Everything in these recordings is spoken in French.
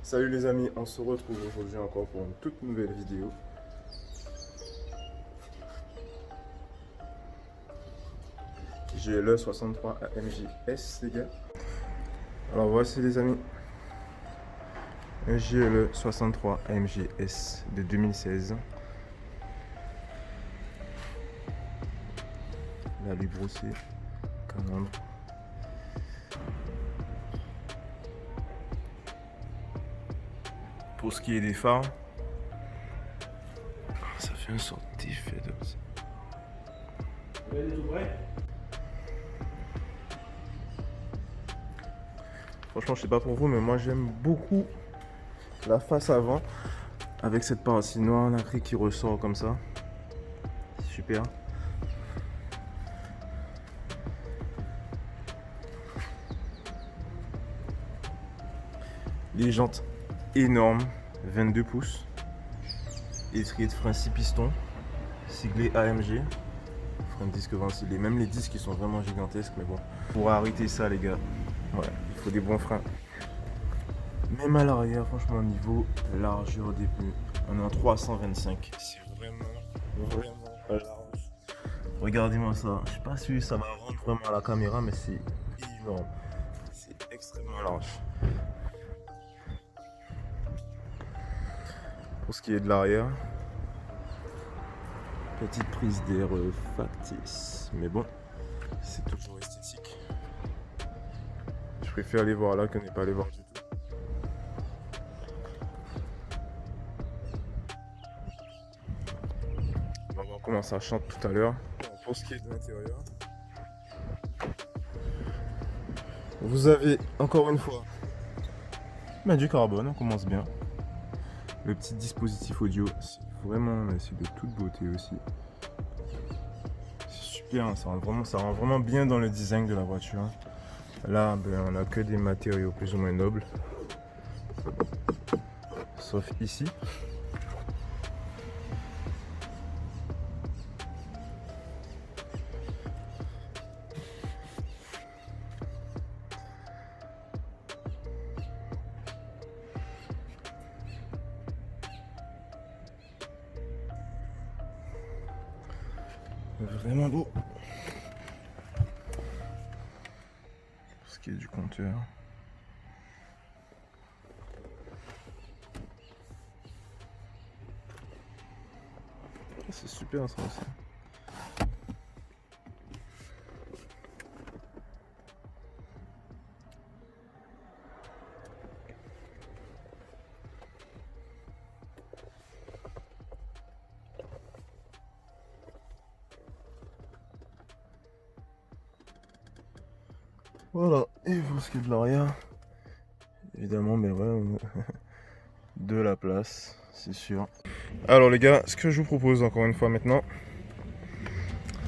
Salut les amis, on se retrouve aujourd'hui encore pour une toute nouvelle vidéo. J'ai le 63 AMG S les gars. Alors voici les amis. J'ai le 63 AMG S de 2016. La lui brossée, calandre. Pour ce qui est des phares, ça fait une sorte d'effet de ça. Franchement, je sais pas pour vous, mais moi j'aime beaucoup la face avant avec cette partie noire nacrée qui ressort comme ça. C'est super. Les jantes énormes, 22 pouces. Étrier de frein 6 pistons, siglé AMG. Frein de disque ventilé. Même les disques ils sont vraiment gigantesques, mais bon. Pour arrêter ça les gars, ouais, il faut des bons freins. Même à l'arrière, franchement, niveau largeur des pneus, on est en 325. C'est vraiment large. Regardez-moi ça. Je sais pas si ça va rendre vraiment à la caméra, mais c'est énorme. C'est extrêmement large. Pour ce qui est de l'arrière, petite prise d'air factice, mais bon, c'est toujours esthétique. Je préfère aller voir là que ne pas aller voir du tout. On va voir comment ça chante tout à l'heure. Pour ce qui est de l'intérieur, vous avez encore une fois du carbone, on commence bien. Le petit dispositif audio, c'est vraiment, c'est de toute beauté aussi. C'est super, ça rend vraiment bien dans le design de la voiture. Là, on n'a que des matériaux plus ou moins nobles. Sauf ici. Vraiment beau. Pour ce qui est du compteur. C'est super ça aussi. Voilà, et pour ce qui est de l'arrière, évidemment, mais ouais, de la place, c'est sûr. Alors les gars, ce que je vous propose encore une fois maintenant,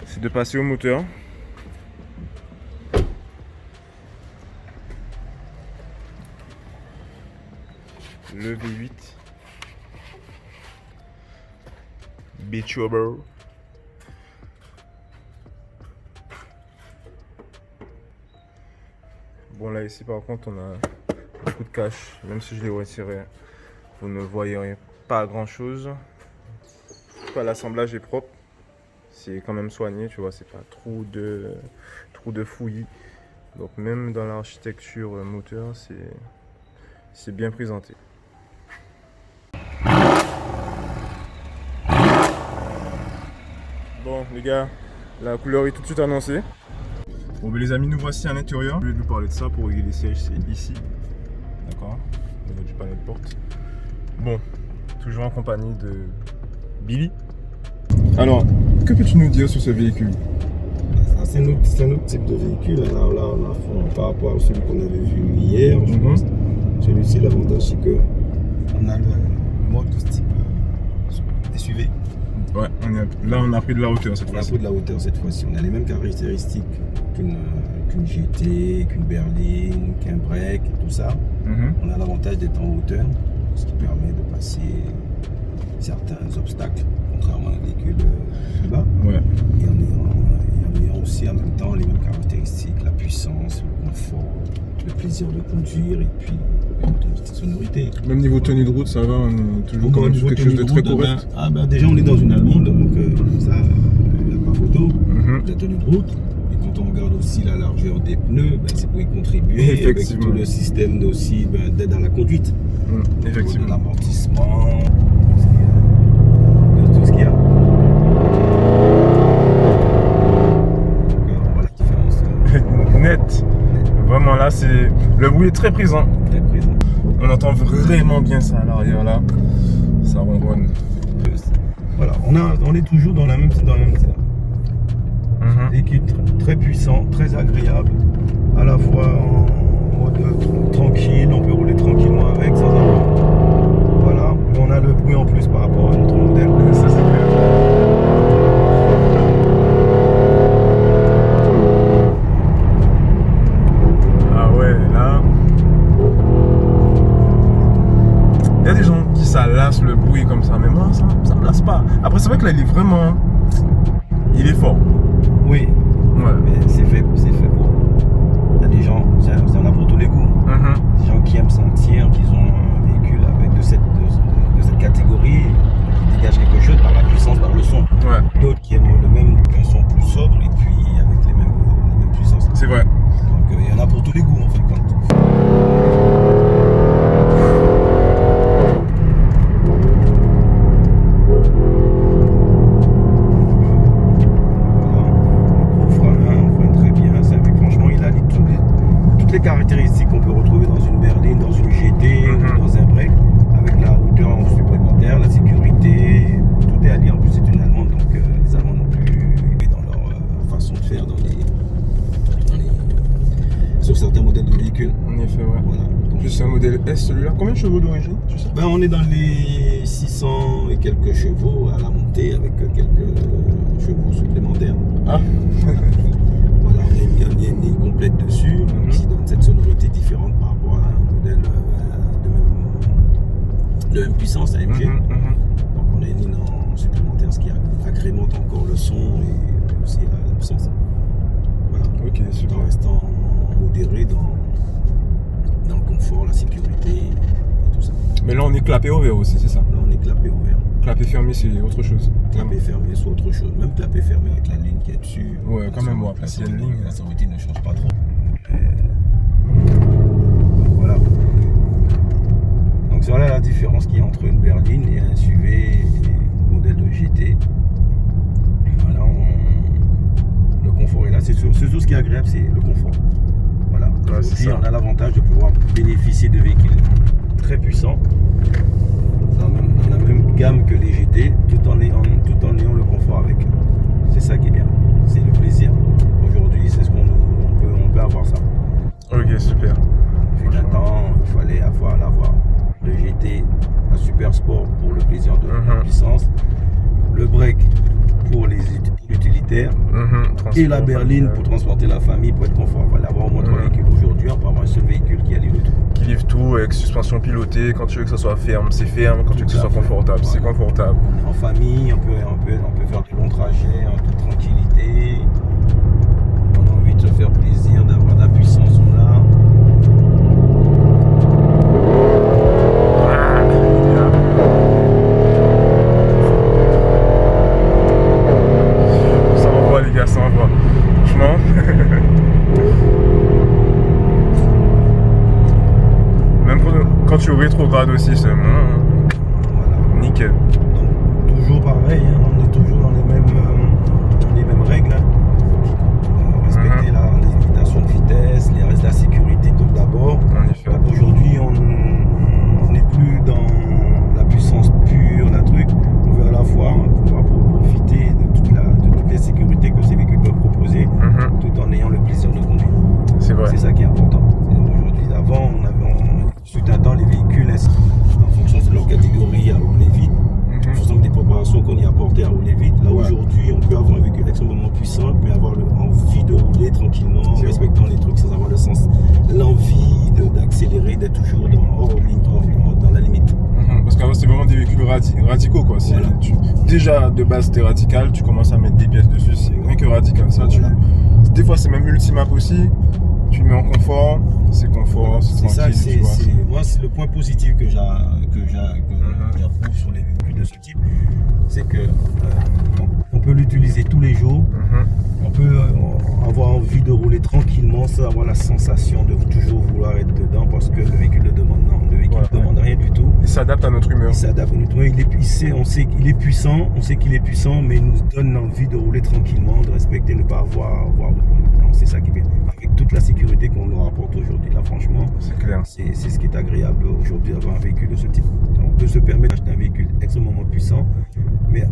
c'est de passer au moteur. Le V8 Biturbo. Bon là ici par contre on a beaucoup de cache, même si je l'ai retiré, vous ne voyez pas grand chose. L'assemblage est propre, c'est quand même soigné, tu vois, c'est pas trop de fouillis. Donc même dans l'architecture moteur, c'est bien présenté. Bon les gars, la couleur est tout de suite annoncée. Bon ben les amis, nous voici à l'intérieur. Je vais vous parler de ça pour régler les sièges, c'est ici. D'accord, au niveau du panneau de porte. Bon, toujours en compagnie de Billy. Alors, que peux-tu nous dire sur ce véhicule? C'est un autre type de véhicule. Là, on a fait par rapport à celui qu'on avait vu hier, je pense. Celui-ci, l'avantage, c'est qu'on a le mode de type SUV. Ouais, là on a pris de la hauteur cette fois-ci. On a pris de la hauteur cette fois-ci. On a les mêmes caractéristiques qu'une GT, qu'une berline, qu'un break et tout ça. On a l'avantage d'être en hauteur, ce qui permet de passer certains obstacles, contrairement à un véhicule plus bas. Ouais. Et en ayant aussi en même temps les mêmes caractéristiques, la puissance, le confort, le plaisir de conduire et puis de petite sonorité. Même niveau tenue de route, ça va, on est toujours quand même sur quelque chose de très correct. Déjà, on est dans une allemande, donc ça, il n'y a pas photo. La tenue de route. Et quand on regarde aussi la largeur des pneus, c'est pour y contribuer. Avec tout le système aussi d'aide à la conduite. Effectivement. De l'amortissement, de tout ce qu'il y a. Net. Vraiment là, c'est le bruit est très présent. Très présent. On entend vraiment bien ça à l'arrière là. Ça ronronne. Voilà, on est toujours dans la même véhicule très puissant, très agréable, à la fois en mode tranquille, on peut rouler tranquillement avec sans avoir. Voilà, mais on a le bruit en plus par rapport à notre modèle. Ça c'est clair. Il y a des gens qui ça lasse le bruit comme ça, mais moi ça me lasse pas. Après c'est vrai que là il est fort. Oui, mais c'est fait pour. Il y a des gens, ça en a pour tous les goûts. Des gens qui aiment sentir qu'ils ont un véhicule avec de cette catégorie qui dégage quelque chose par la puissance, par le son. D'autres qui aiment un son plus sobre et puis avec les mêmes puissances. C'est vrai. Donc il y en a pour tous les goûts en fait. Les caractéristiques qu'on peut retrouver dans une berline, dans une GT, dans un break, avec la hauteur supplémentaire, la sécurité, tout est allié. En plus, c'est une allemande, donc les Allemands n'ont plus dans leur façon de faire sur certains modèles de véhicules. En effet, ouais. Voilà. Donc, c'est un modèle S celui-là. Combien de chevaux d'origine, tu sais? On est dans les 600 et quelques chevaux à la montée, avec quelques chevaux supplémentaires. Voilà, il y a une ligne complète dessus, qui donne cette sonorité différente par rapport à un modèle de même puissance, AMG. Donc on a une ligne en supplémentaire, ce qui agrémente encore le son et aussi la puissance. Voilà. Ok, super. Tout en restant modéré dans le confort, la sécurité et tout ça. Mais là on est clapé ouvert aussi, c'est ça? Là on est clapé ouvert. Clapé fermé, c'est autre chose. Clapé fermé, c'est autre chose. Même clapé fermé avec la ligne qui est dessus. Ouais, quand même, après s'il y a une ligne. La sonorité ne change pas trop. Donc voilà. Donc voilà la différence qu'il y a entre une berline et un SUV modèle de GT. Voilà, le confort est là. C'est tout ce qui est agréable, c'est le confort. Voilà. Aujourd'hui, on a l'avantage de pouvoir bénéficier de véhicules très puissants. Dans la même gamme que les GT, tout en ayant le confort avec. C'est ça qui est bien, c'est le plaisir. Aujourd'hui, c'est ce on peut avoir ça. Ok, super. Depuis un temps, il fallait l'avoir. Le GT, la Super Sport pour le plaisir de la puissance, le break pour l'utilitaire et la berline pour transporter la famille, pour être confort. Il fallait avoir au moins 3 véhicules. Aujourd'hui, on peut avoir un seul véhicule qui livre tout. Qui livre tout avec suspension pilotée. Quand tu veux que ça soit ferme, c'est ferme. Quand tu veux que ce soit confortable, c'est confortable. En famille, on peut faire des longs trajets en toute tranquillité. On a envie de se faire plaisir, d'avoir de la puissance, on l'a. Ça envoie les gars, ça envoie. Franchement. Même quand tu rétrogrades aussi, c'est voilà. Nickel. Donc, toujours pareil, on est toujours dans les mêmes règles. Respecter la limitation de vitesse, les restes de la sécurité tout d'abord. Donc aujourd'hui, on n'est plus dans la puissance pure, la truc. On veut à la fois pouvoir profiter de toutes les sécurités que ces véhicules peuvent proposer, tout en ayant le plaisir de conduire. C'est vrai. C'est ça qui est important. Aujourd'hui, avant, suite à temps, les véhicules, en fonction de leur catégorie, à rouler vite, en fonction des préparations qu'on y apportait à rouler vite. Là, aujourd'hui, on peut avoir un véhicule extrêmement puissant, mais avoir envie de rouler tranquillement, en respectant les trucs sans avoir l'envie d'accélérer, d'être toujours dans la limite. Parce qu'avant, c'est vraiment des véhicules radicaux, quoi. Voilà. Déjà, de base, c'était radical, tu commences à mettre des pièces dessus, c'est rien que radical. Ça, des fois c'est même multimap aussi. Tu le mets en confort, c'est confort, c'est ça, tranquille. moi c'est le point positif que j'approuve sur les véhicules de ce type, c'est que on peut l'utiliser tous les jours. On peut avoir envie de rouler tranquillement sans avoir la sensation de toujours vouloir être dedans parce que le véhicule ne demande demande rien du tout. Il s'adapte à notre humeur. Il s'adapte à notre humeur. On sait qu'il est puissant, mais il nous donne envie de rouler tranquillement, de respecter, ne pas avoir c'est ça qui fait. Avec toute la sécurité qu'on nous rapporte aujourd'hui, là franchement, c'est clair. C'est ce qui est agréable aujourd'hui d'avoir un véhicule de ce type. On peut se permettre d'acheter un véhicule extrêmement puissant, mais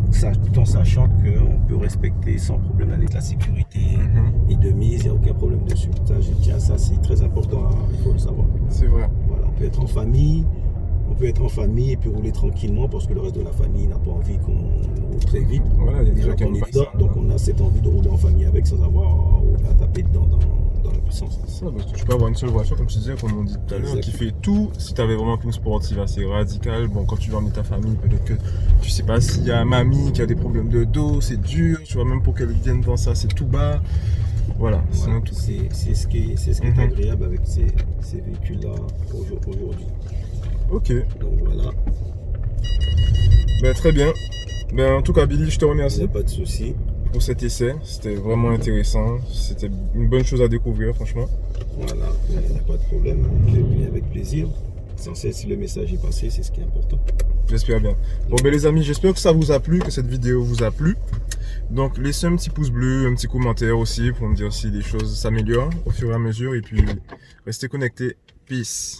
tout en sachant qu'on peut respecter sans problème la sécurité et de mise, il n'y a aucun problème dessus. Ça, je tiens à ça, c'est très important, il faut le savoir. C'est vrai. Voilà, on peut être en famille. Et puis rouler tranquillement parce que le reste de la famille n'a pas envie qu'on roule très vite. Voilà, il y a des gens qui aiment pas ça. Donc on a cette envie de rouler en famille avec sans avoir à taper dedans dans la puissance. Ça, parce que tu peux avoir une seule voiture, comme tu disais, comme on dit tout à l'heure, qui fait tout. Si tu avais vraiment qu'une sportive assez radicale, bon, quand tu vas emmener ta famille, peut-être que tu sais pas s'il y a mamie qui a des problèmes de dos, c'est dur, tu vois, même pour qu'elle vienne dans ça, c'est tout bas. Voilà, c'est ce qui est agréable avec ces véhicules-là aujourd'hui. Ok. Donc voilà. Ben, très bien. Ben, en tout cas, Billy, je te remercie. Il n'y a pas de souci. Pour cet essai, c'était vraiment intéressant. C'était une bonne chose à découvrir, franchement. Voilà, il n'y a pas de problème. Avec plaisir. Essentiel, si le message est passé, c'est ce qui est important. J'espère bien. Bon, ben les amis, j'espère que ça vous a plu, que cette vidéo vous a plu. Donc, laissez un petit pouce bleu, un petit commentaire aussi pour me dire si les choses s'améliorent au fur et à mesure. Et puis, restez connectés. Peace.